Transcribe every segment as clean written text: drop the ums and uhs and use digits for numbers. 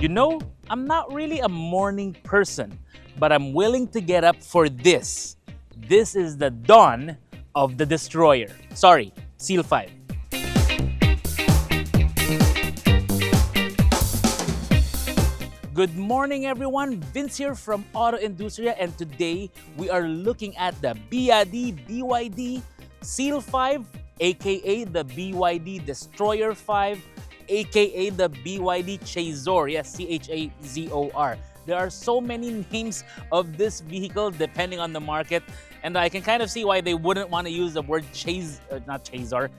You know, I'm not really a morning person, but I'm willing to get up for this. This is the dawn of the destroyer. Sorry, Seal 5. Good morning everyone, Vince here from AutoIndustriya, and today we are looking at the BYD Seal 5, aka the BYD Destroyer 5, aka the BYD Chazor, yes, Chazor. There are so many names of this vehicle depending on the market, and I can kind of see why they wouldn't want to use the word the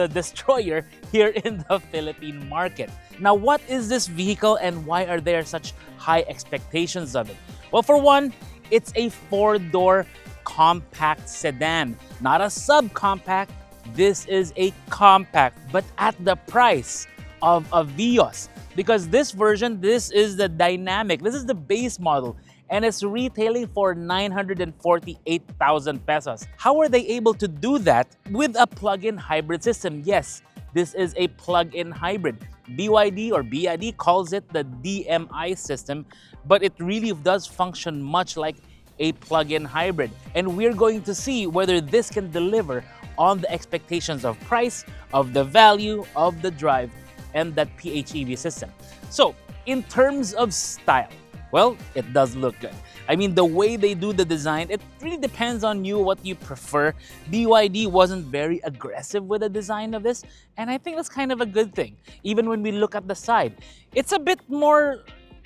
Destroyer here in the Philippine market. Now, what is this vehicle and why are there such high expectations of it? Well, for one, it's a four-door compact sedan, not a subcompact. This is a compact, but at the price of a Vios. Because this version, this is the dynamic, this is the base model, and it's retailing for 948,000 pesos. How are they able to do that with a plug-in hybrid system? Yes, this is a plug-in hybrid. BYD calls it the DMI system, but it really does function much like a plug-in hybrid. And we're going to see whether this can deliver on the expectations of price, of the value, of the drive, and that PHEV system. So, in terms of style, well, it does look good. I mean, the way they do the design, it really depends on you, what you prefer. BYD wasn't very aggressive with the design of this, and I think that's kind of a good thing. Even when we look at the side, it's a bit more,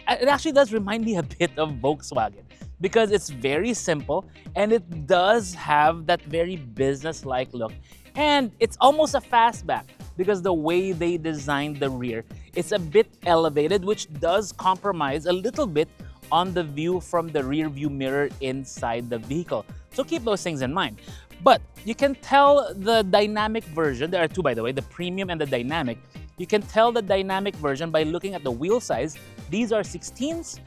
it actually does remind me a bit of Volkswagen because it's very simple and it does have that very business-like look. And it's almost a fastback because the way they designed the rear, it's a bit elevated, which does compromise a little bit on the view from the rear view mirror inside the vehicle. So keep those things in mind. But you can tell the dynamic version, there are two by the way, the premium and the dynamic. You can tell the dynamic version by looking at the wheel size. These are 16s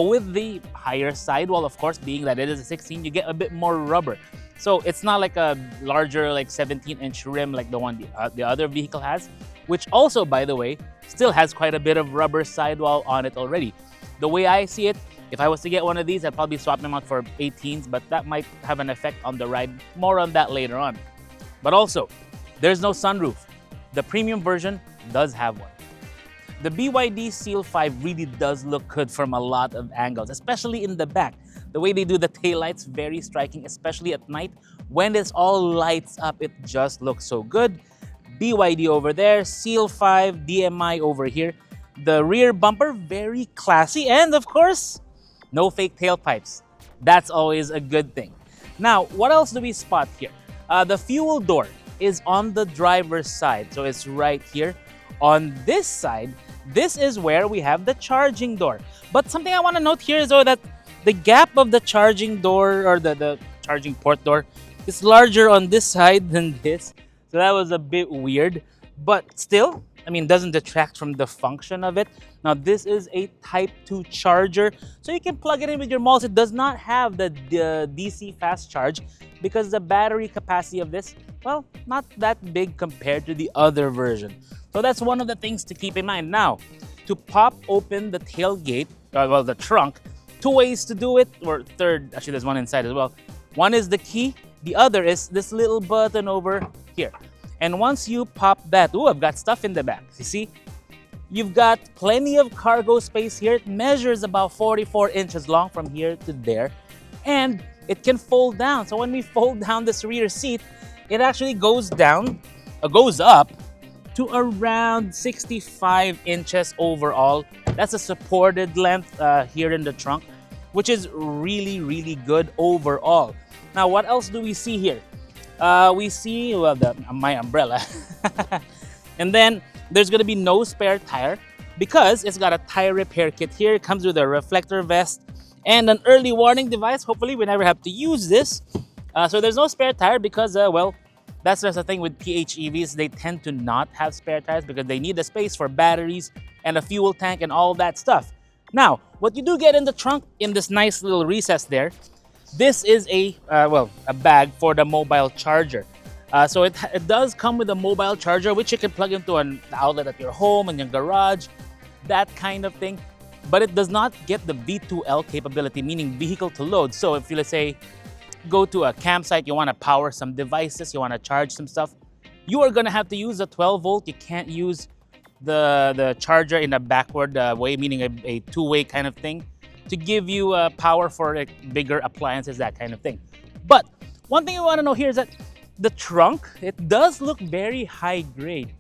with the higher sidewall, of course, being that it is a 16, you get a bit more rubber. So it's not like a larger like 17-inch rim like the one the other vehicle has, which also, by the way, still has quite a bit of rubber sidewall on it already. The way I see it, if I was to get one of these, I'd probably swap them out for 18s, but that might have an effect on the ride. More on that later on. But also, there's no sunroof. The premium version does have one. The BYD Seal 5 really does look good from a lot of angles, especially in the back. The way they do the taillights, very striking, especially at night. When it's all lights up, it just looks so good. BYD over there, Seal 5, DMI over here. The rear bumper, very classy. And of course, no fake tailpipes. That's always a good thing. Now, what else do we spot here? The fuel door is on the driver's side. So it's right here. On this side, this is where we have the charging door. But something I want to note here is though that the gap of the charging door or the charging port door is larger on this side than this. So that was a bit weird, but still, I mean, doesn't detract from the function of it. Now, this is a Type 2 charger, so you can plug it in with your malls. It does not have the DC fast charge because the battery capacity of this, well, not that big compared to the other version. So that's one of the things to keep in mind. Now, to pop open the tailgate, the trunk, two ways to do it, or third, actually there's one inside as well. One is the key, the other is this little button over here. And once you pop that, I've got stuff in the back, you see? You've got plenty of cargo space here. It measures about 44 inches long from here to there. And it can fold down. So when we fold down this rear seat, it actually goes up to around 65 inches overall. That's a supported length here in the trunk, which is really, really good overall. Now, what else do we see here? We see, well, my umbrella. And then there's going to be no spare tire because it's got a tire repair kit here. It comes with a reflector vest and an early warning device. Hopefully, we never have to use this. So there's no spare tire because, well, that's just the thing with PHEVs. They tend to not have spare tires because they need a space for batteries and a fuel tank and all that stuff. Now, what you do get in the trunk, in this nice little recess there, this is a bag for the mobile charger. So it does come with a mobile charger, which you can plug into an outlet at your home, in your garage, that kind of thing. but it does not get the V2L capability, meaning vehicle to load. So if you, let's say, go to a campsite, you want to power some devices, you want to charge some stuff, you are going to have to use a 12 volt. You can't use the charger in a backward way, meaning a two-way kind of thing, to give you power for like bigger appliances, that kind of thing. But one thing you want to know here is that the trunk, it does look very high grade.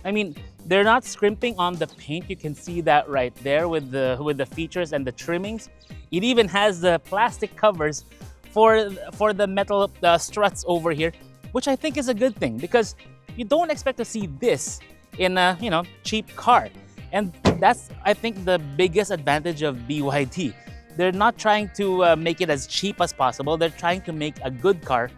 I mean, they're not scrimping on the paint. You can see that right there with the features and the trimmings. It even has the plastic covers for the metal struts over here, which I think is a good thing, because you don't expect to see this in a cheap car. And that's, I think, the biggest advantage of BYD. They're not trying to make it as cheap as possible. They're trying to make a good car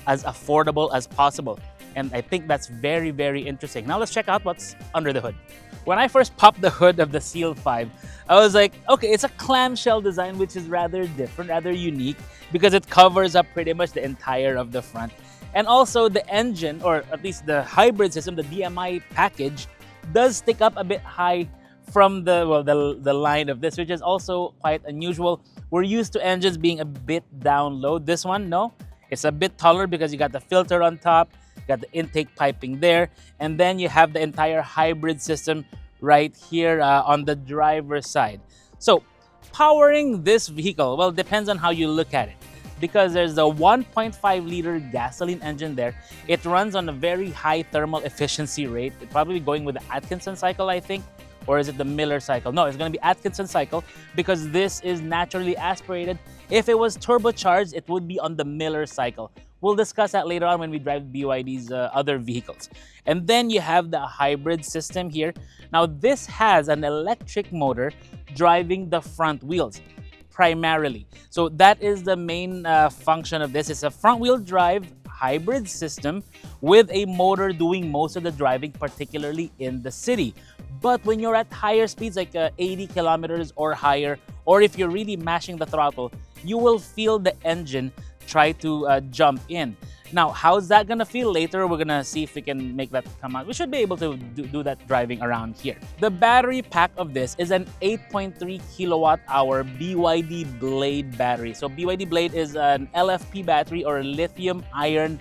as affordable as possible. And I think that's very, very interesting. Now let's check out what's under the hood. When I first popped the hood of the Seal 5, I was like, okay, it's a clamshell design, which is rather different, rather unique, because it covers up pretty much the entire of the front. And also the engine, or at least the hybrid system, the DMI package, does stick up a bit high from the line of this, which is also quite unusual. We're used to engines being a bit down low. This one, no, it's a bit taller because you got the filter on top, you got the intake piping there, and then you have the entire hybrid system right here on the driver's side. So powering this vehicle, well, depends on how you look at it, because there's a 1.5 liter gasoline engine there. It runs on a very high thermal efficiency rate. It's probably going with the Atkinson cycle, I think. Or is it the Miller cycle? No, it's going to be Atkinson cycle, because this is naturally aspirated. If it was turbocharged, it would be on the Miller cycle. We'll discuss that later on when we drive BYD's other vehicles. And then you have the hybrid system here. Now this has an electric motor driving the front wheels primarily. So that is the main function of this. It's a front wheel drive hybrid system with a motor doing most of the driving, particularly in the city. But when you're at higher speeds, like 80 kilometers or higher, or if you're really mashing the throttle, you will feel the engine try to jump in. Now, how's that gonna feel? Later, we're gonna see if we can make that come out. We should be able to do that driving around here. The battery pack of this is an 8.3 kilowatt hour BYD Blade battery. So BYD Blade is an LFP battery, or lithium iron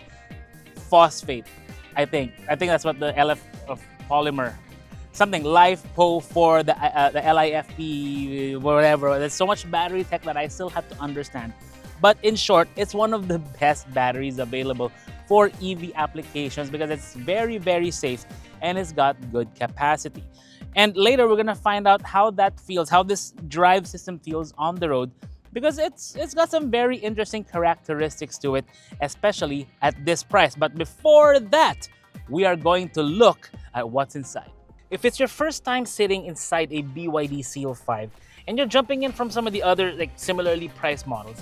phosphate, I think. I think that's what the LF of polymer, something LiFePO for the LiFP, whatever. There's so much battery tech that I still have to understand. But in short, it's one of the best batteries available for EV applications, because it's very, very safe and it's got good capacity. And later we're gonna find out how that feels, how this drive system feels on the road, because it's got some very interesting characteristics to it, especially at this price. But before that, we are going to look at what's inside. If it's your first time sitting inside a BYD Seal 5 and you're jumping in from some of the other similarly priced models,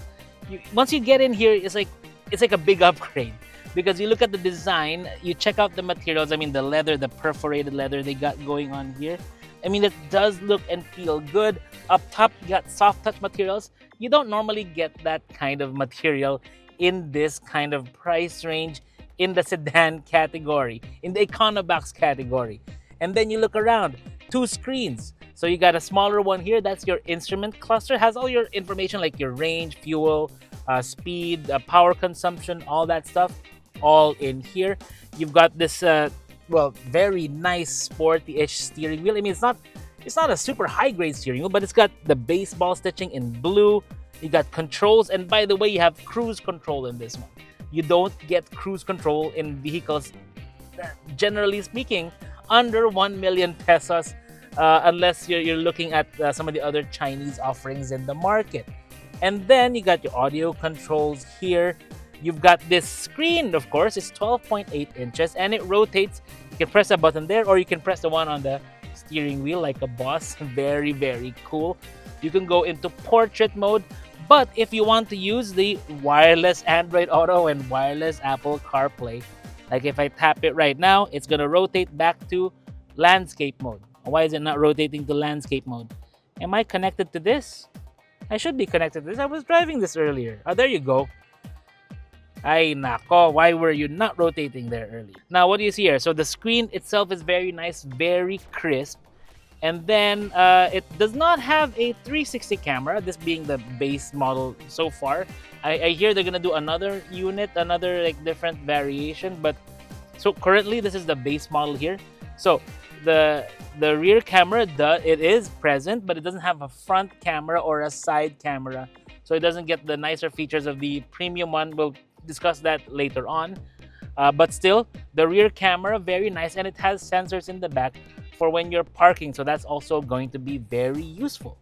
once you get in here, it's like a big upgrade, because you look at the design, you check out the materials. I mean, the leather, the perforated leather they got going on here. I mean, it does look and feel good. Up top, you got soft touch materials. You don't normally get that kind of material in this kind of price range, in the sedan category, in the Econobox category. And then you look around, 2 screens. So you got a smaller one here, that's your instrument cluster. It has all your information like your range, fuel, speed, power consumption, all that stuff, all in here. You've got this, very nice sporty-ish steering wheel. I mean, it's not a super high-grade steering wheel, but it's got the baseball stitching in blue. You got controls, and by the way, you have cruise control in this one. You don't get cruise control in vehicles, generally speaking, under 1 million pesos. Unless you're looking at some of the other Chinese offerings in the market. And then you got your audio controls here. You've got this screen, of course. It's 12.8 inches and it rotates. You can press a button there, or you can press the one on the steering wheel like a boss. Very, very cool. You can go into portrait mode. But if you want to use the wireless Android Auto and wireless Apple CarPlay, like if I tap it right now, it's going to rotate back to landscape mode. Why is it not rotating to landscape mode? Am I connected to this? I should be connected to this. I was driving this earlier. Oh, there you go. Ay nako, why were you not rotating there early? Now, what do you see here? So the screen itself is very nice, very crisp. And then it does not have a 360 camera, this being the base model so far. I hear they're gonna do another unit, another like different variation, but so currently this is the base model here. So the rear camera, it is present, but it doesn't have a front camera or a side camera. So it doesn't get the nicer features of the premium one. We'll discuss that later on. But still, the rear camera, very nice, and it has sensors in the back for when you're parking. So that's also going to be very useful.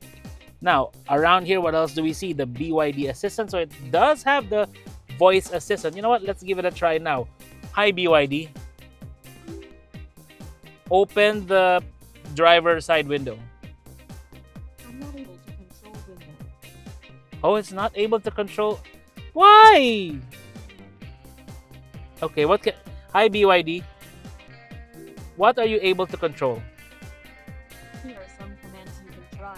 Now, around here, what else do we see? The BYD assistant. So it does have the voice assistant. You know what? Let's give it a try now. Hi, BYD. Open the driver side window. I'm not able to control window. Oh, it's not able to control. Why? Okay, what can... Hi, BYD. What are you able to control? Here are some commands you can try.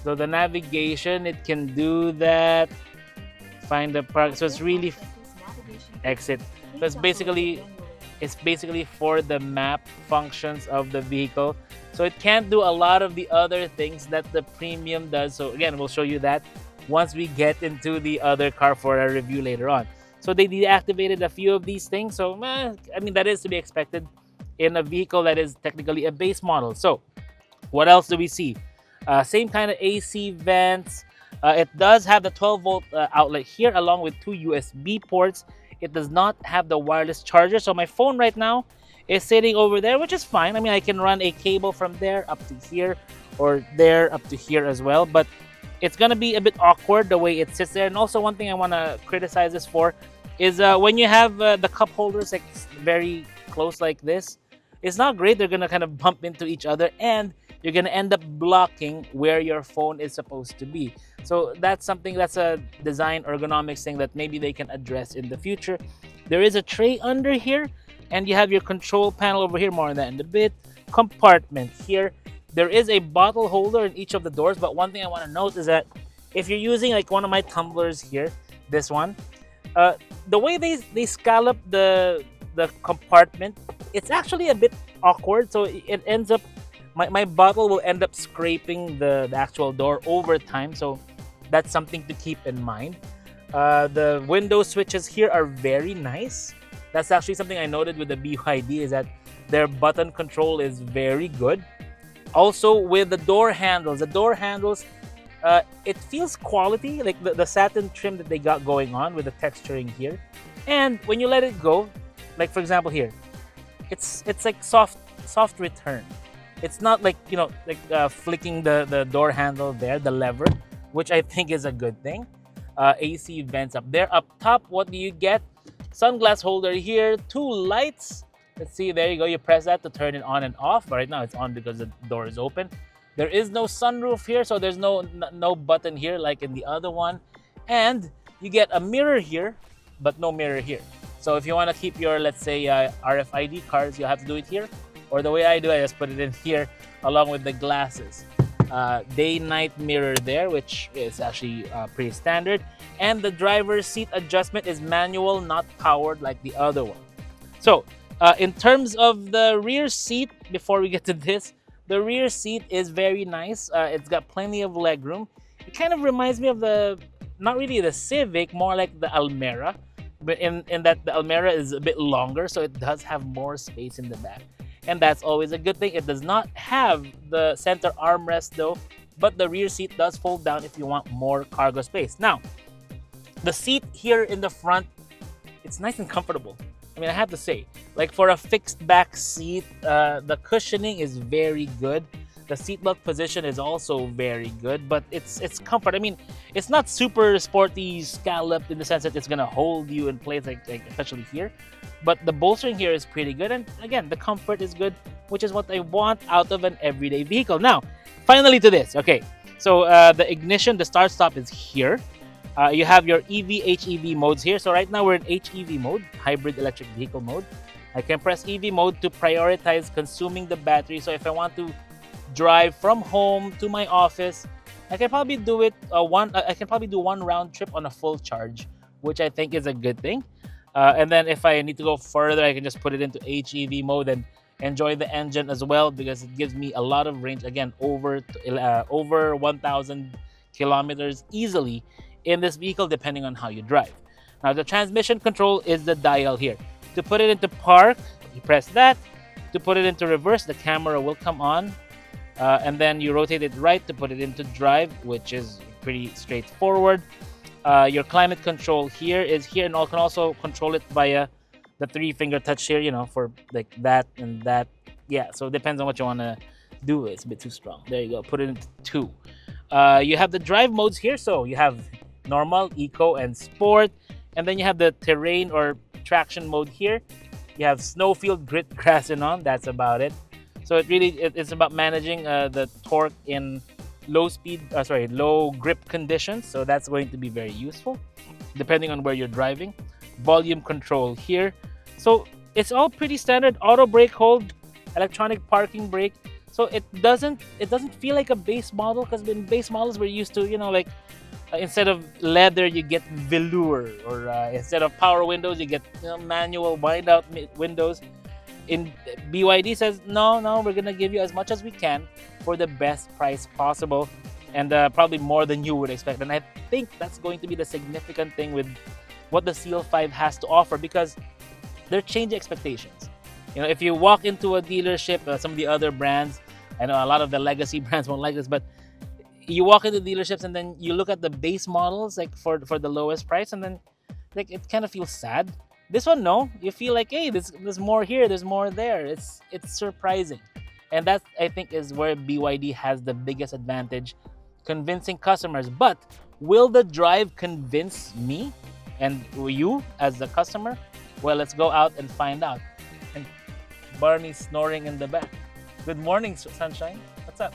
So the navigation, it can do that. Find the park. So it's really Access navigation. exit. So Please it's download it basically manually. for the map functions of the vehicle. So it can't do a lot of the other things that the premium does. So again, we'll show you that once we get into the other car for a review later on. So they deactivated a few of these things. So I mean, that is to be expected in a vehicle that is technically a base model. So what else do we see? Same kind of AC vents. It does have the 12-volt outlet here along with two USB ports. It does not have the wireless charger. So my phone right now is sitting over there, which is fine. I mean, I can run a cable from there up to here or there up to here as well. But it's going to be a bit awkward the way it sits there. And also one thing I want to criticize this for is when you have the cup holders like very close like this, it's not great. They're going to kind of bump into each other and you're going to end up blocking where your phone is supposed to be. So that's something, that's a design ergonomics thing that maybe they can address in the future. There is a tray under here and you have your control panel over here, more on that in a bit. Compartment here. There is a bottle holder in each of the doors, but one thing I want to note is that if you're using like one of my tumblers here, this one, the way they scallop the compartment, it's actually a bit awkward. So it ends up, my bottle will end up scraping the actual door over time. So that's something to keep in mind. The window switches here are very nice. That's actually something I noted with the BYD, is that their button control is very good. Also with the door handles, it feels quality, like the satin trim that they got going on with the texturing here. And when you let it go, like for example here, it's like soft return. It's not like, you know, like flicking the door handle there, the lever, which I think is a good thing. AC vents up there. Up top, what do you get? Sunglass holder here, two lights. Let's see, there you go. You press that to turn it on and off. But right now it's on because the door is open. There is no sunroof here, so there's no button here like in the other one. And you get a mirror here, but no mirror here. So if you want to keep your, let's say, RFID cards, you'll have to do it here. Or the way I do, I just put it in here along with the glasses. Day-night mirror there, which is actually pretty standard. And the driver's seat adjustment is manual, not powered like the other one. So in terms of the rear seat, before we get to this, the rear seat is very nice. It's got plenty of leg room. It kind of reminds me of the, not really the Civic, more like the Almera. But in that the Almera is a bit longer, so it does have more space in the back. And that's always a good thing. It does not have the center armrest though, but the rear seat does fold down if you want more cargo space. Now, the seat here in the front, it's nice and comfortable. I mean, I have to say, like for a fixed back seat, the cushioning is very good. The seatbelt position is also very good, but it's comfort. I mean, it's not super sporty scalloped in the sense that it's gonna hold you in place, like especially here. But the bolstering here is pretty good, and again, the comfort is good, which is what I want out of an everyday vehicle. Now, finally to this. Okay, so the ignition, the start-stop is here. You have your EV, HEV modes here. So right now we're in HEV mode, hybrid electric vehicle mode. I can press EV mode to prioritize consuming the battery. So if I want to drive from home to my office, I can probably do it I can probably do one round trip on a full charge, which I think is a good thing. And then if I need to go further, I can just put it into HEV mode and enjoy the engine as well because it gives me a lot of range. Again, over 1,000 kilometers easily in this vehicle, depending on how you drive. Now, the transmission control is the dial here. To put it into park, you press that. To put it into reverse, the camera will come on, and then you rotate it right to put it into drive, which is pretty straightforward. Your climate control here is here, and you can also control it via the three-finger touch here, for like that and that. Yeah, so it depends on what you want to do. It's a bit too strong. There you go. Put it into two. You have the drive modes here. So you have normal, eco, and sport. And then you have the terrain or traction mode here. You have snowfield, grit, grass, and on. That's about it. So it's about managing the torque in low grip conditions. So that's going to be very useful depending on where you're driving. Volume control here. So it's all pretty standard. Auto brake hold, electronic parking brake. So it doesn't feel like a base model, because in base models we're used to, like instead of leather you get velour, or instead of power windows you get manual wind out windows. In BYD says no, we're gonna give you as much as we can for the best price possible, and probably more than you would expect. And I think that's going to be the significant thing with what the Seal 5 has to offer, because they're changing expectations. If you walk into a dealership, some of the other brands, I know a lot of the legacy brands won't like this, but you walk into dealerships and then you look at the base models, like for the lowest price, and then like it kind of feels sad. This one, no, you feel like, hey, there's more here, there's more there. It's surprising, and that, I think, is where BYD has the biggest advantage, convincing customers. But will the drive convince me and you as the customer? Well, let's go out and find out. And Barney's snoring in the back. Good morning, Sunshine. What's up?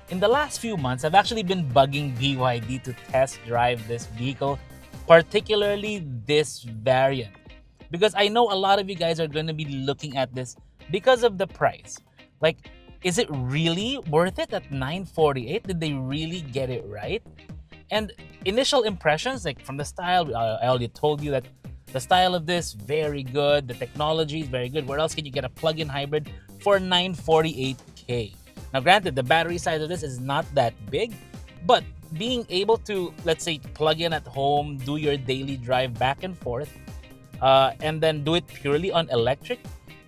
In the last few months, I've actually been bugging BYD to test drive this vehicle, particularly this variant, because I know a lot of you guys are going to be looking at this because of the price. Like, is it really worth it at $948? Did they really get it right? And initial impressions, like from the style, I already told you that the style of this, very good. The technology is very good. Where else can you get a plug-in hybrid for $948K? Now, granted, the battery size of this is not that big, but being able to, let's say, plug in at home, do your daily drive back and forth, and then do it purely on electric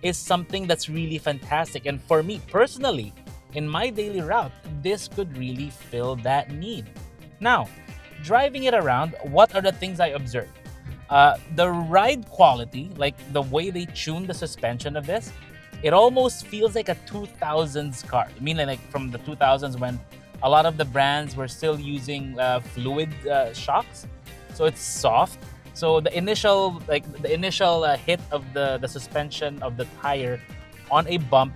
is something that's really fantastic. And for me personally, in my daily route, this could really fill that need. Now, driving it around, what are the things I observed? The ride quality, like the way they tune the suspension of this, it almost feels like a 2000s car. I mean, like from the 2000s when a lot of the brands were still using fluid shocks. So it's soft. So the initial hit of the suspension of the tire on a bump,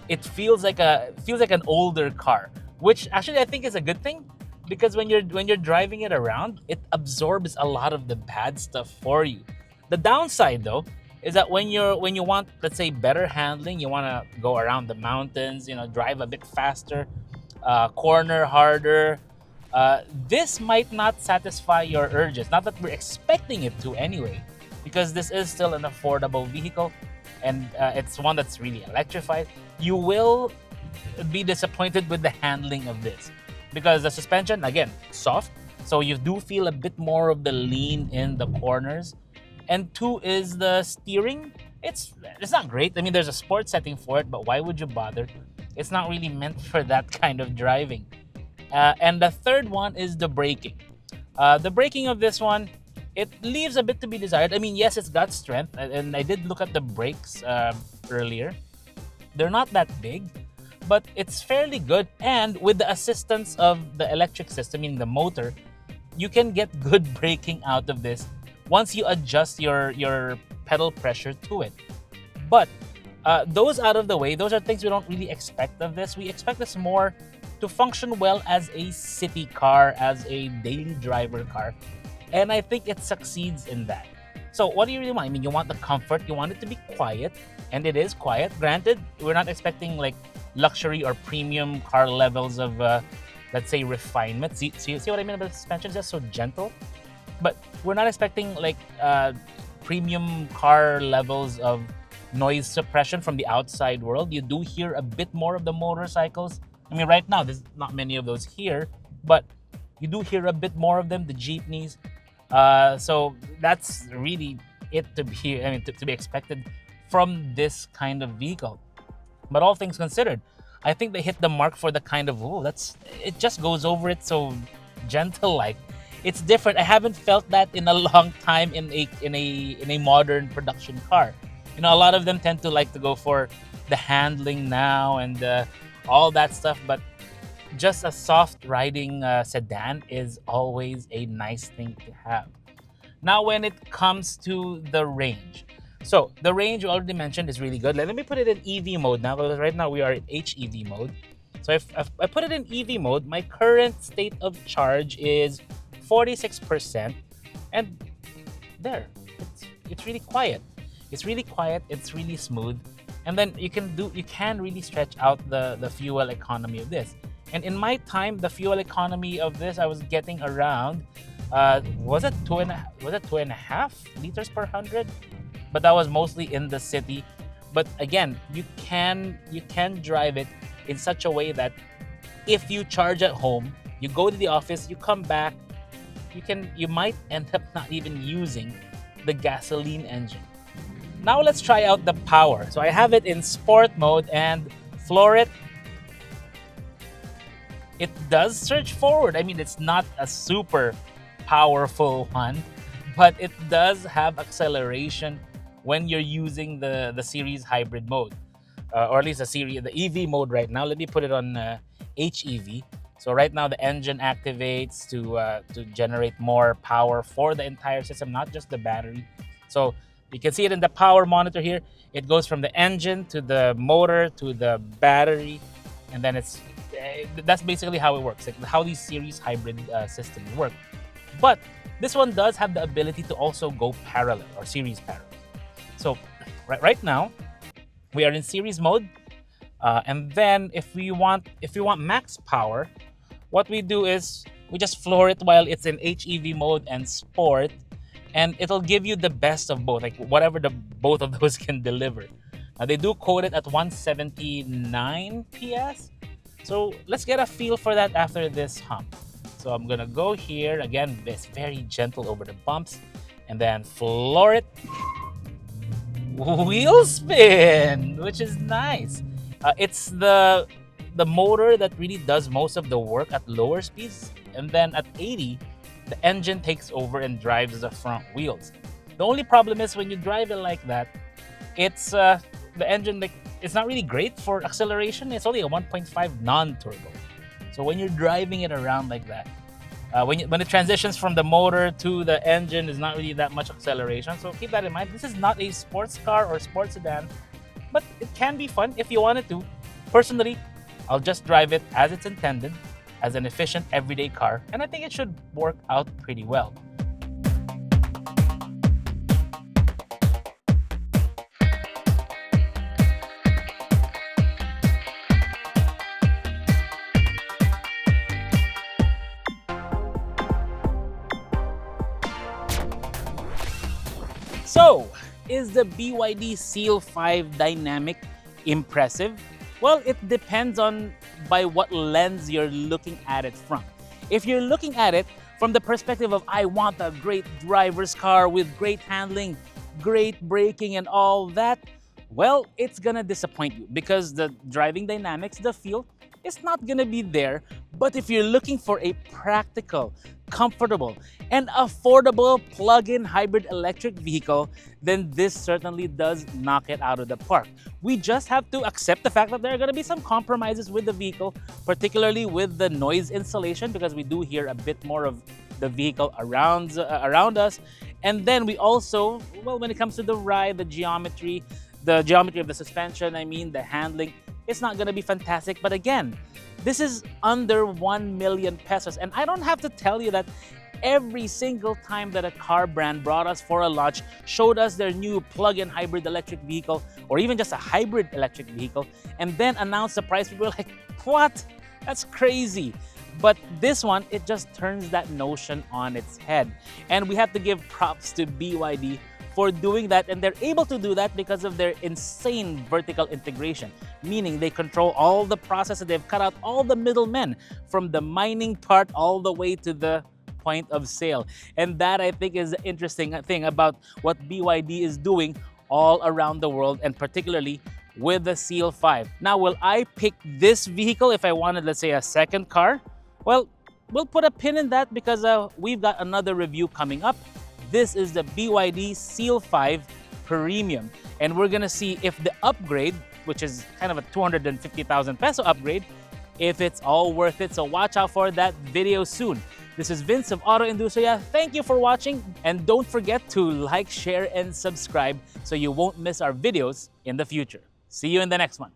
it feels like an older car, which actually I think is a good thing, because when you're driving it around, it absorbs a lot of the bad stuff for you. The downside, though, is that when you want, let's say, better handling, you want to go around the mountains, drive a bit faster, corner harder, this might not satisfy your urges. Not that we're expecting it to anyway, because this is still an affordable vehicle, and it's one that's really electrified. You will be disappointed with the handling of this, because the suspension, again, soft, so you do feel a bit more of the lean in the corners. And two is the steering. It's not great. I mean, there's a sport setting for it, but why would you bother? It's not really meant for that kind of driving. And the third one is the braking. The braking of this one, it leaves a bit to be desired. I mean, yes, it's got strength, and I did look at the brakes earlier. They're not that big, but it's fairly good. And with the assistance of the electric system, meaning the motor, you can get good braking out of this once you adjust your pedal pressure to it. But those out of the way, those are things we don't really expect of this. We expect this more to function well as a city car, as a daily driver car. And I think it succeeds in that. So what do you really want? I mean, you want the comfort, you want it to be quiet, and it is quiet. Granted, we're not expecting like luxury or premium car levels of, let's say, refinement. See what I mean about the suspension? It's just so gentle. But we're not expecting like premium car levels of noise suppression from the outside world. You do hear a bit more of the motorcycles. I mean, right now, there's not many of those here, but you do hear a bit more of them, the jeepneys. So that's really it to be, to be expected from this kind of vehicle. But all things considered, I think they hit the mark for the kind of, it just goes over it so gentle like. It's different. I haven't felt that in a long time in a modern production car. You know, a lot of them tend to like to go for the handling now and all that stuff, but just a soft riding sedan is always a nice thing to have. Now, when it comes to the range, so the range you already mentioned is really good. Let me put it in EV mode now, because right now we are in HEV mode. So if I put it in EV mode, my current state of charge is 46%, and there, it's really quiet. It's really quiet. It's really smooth, and then you can really stretch out the fuel economy of this. And in my time, the fuel economy of this, I was getting around, was it 2.5 liters per 100? But that was mostly in the city. But again, you can drive it in such a way that if you charge at home, you go to the office, you come back, you might end up not even using the gasoline engine. Now let's try out the power. So I have it in sport mode and floor it. It does surge forward. I mean, it's not a super powerful one, but it does have acceleration when you're using the series hybrid mode, or at least the EV mode right now. Let me put it on HEV. So right now the engine activates to generate more power for the entire system, not just the battery. So you can see it in the power monitor here. It goes from the engine to the motor to the battery, and then that's basically how it works, like how these series hybrid systems work. But this one does have the ability to also go parallel or series parallel. So right now we are in series mode, and then if we want max power, what we do is we just floor it while it's in HEV mode and sport, and it'll give you the best of both, like whatever both of those can deliver. They do quote it at 179 PS. So let's get a feel for that after this hump. So I'm gonna go here again. It's very gentle over the bumps, and then floor it. Wheel spin, which is nice. It's the motor that really does most of the work at lower speeds, and then at 80, the engine takes over and drives the front wheels. The only problem is when you drive it like that, it's the engine, it's not really great for acceleration. It's only a 1.5 non-turbo. So when you're driving it around like that, when it transitions from the motor to the engine, is not really that much acceleration. So keep that in mind. This is not a sports car or sports sedan, but it can be fun if you wanted to. Personally, I'll just drive it as it's intended, as an efficient everyday car, and I think it should work out pretty well. So, is the BYD Seal 5 dynamic impressive? Well, it depends on by what lens you're looking at it from. If you're looking at it from the perspective of, I want a great driver's car with great handling, great braking and all that, well, it's gonna disappoint you because the driving dynamics, the feel, is not gonna be there. But if you're looking for a practical, comfortable, and affordable plug-in hybrid electric vehicle, then this certainly does knock it out of the park. We just have to accept the fact that there are gonna be some compromises with the vehicle, particularly with the noise insulation, because we do hear a bit more of the vehicle around us. And then we also, well, when it comes to the ride, the geometry of the suspension, the handling, it's not gonna be fantastic. But again, this is under 1 million pesos. And I don't have to tell you that every single time that a car brand brought us for a launch, showed us their new plug-in hybrid electric vehicle, or even just a hybrid electric vehicle, and then announced the price, we were like, what? That's crazy. But this one, it just turns that notion on its head. And we have to give props to BYD for doing that, and they're able to do that because of their insane vertical integration, meaning they control all the processes. They've cut out all the middlemen from the mining part all the way to the point of sale. And that, I think, is the interesting thing about what BYD is doing all around the world, and particularly with the Seal 5. Now, will I pick this vehicle if I wanted, let's say, a second car? Well, we'll put a pin in that because we've got another review coming up. This is the BYD Seal 5 Premium, and we're gonna see if the upgrade, which is kind of a 250,000 peso upgrade, if it's all worth it. So watch out for that video soon. This is Vince of Auto Industriya. Thank you for watching, and don't forget to like, share, and subscribe so you won't miss our videos in the future. See you in the next one.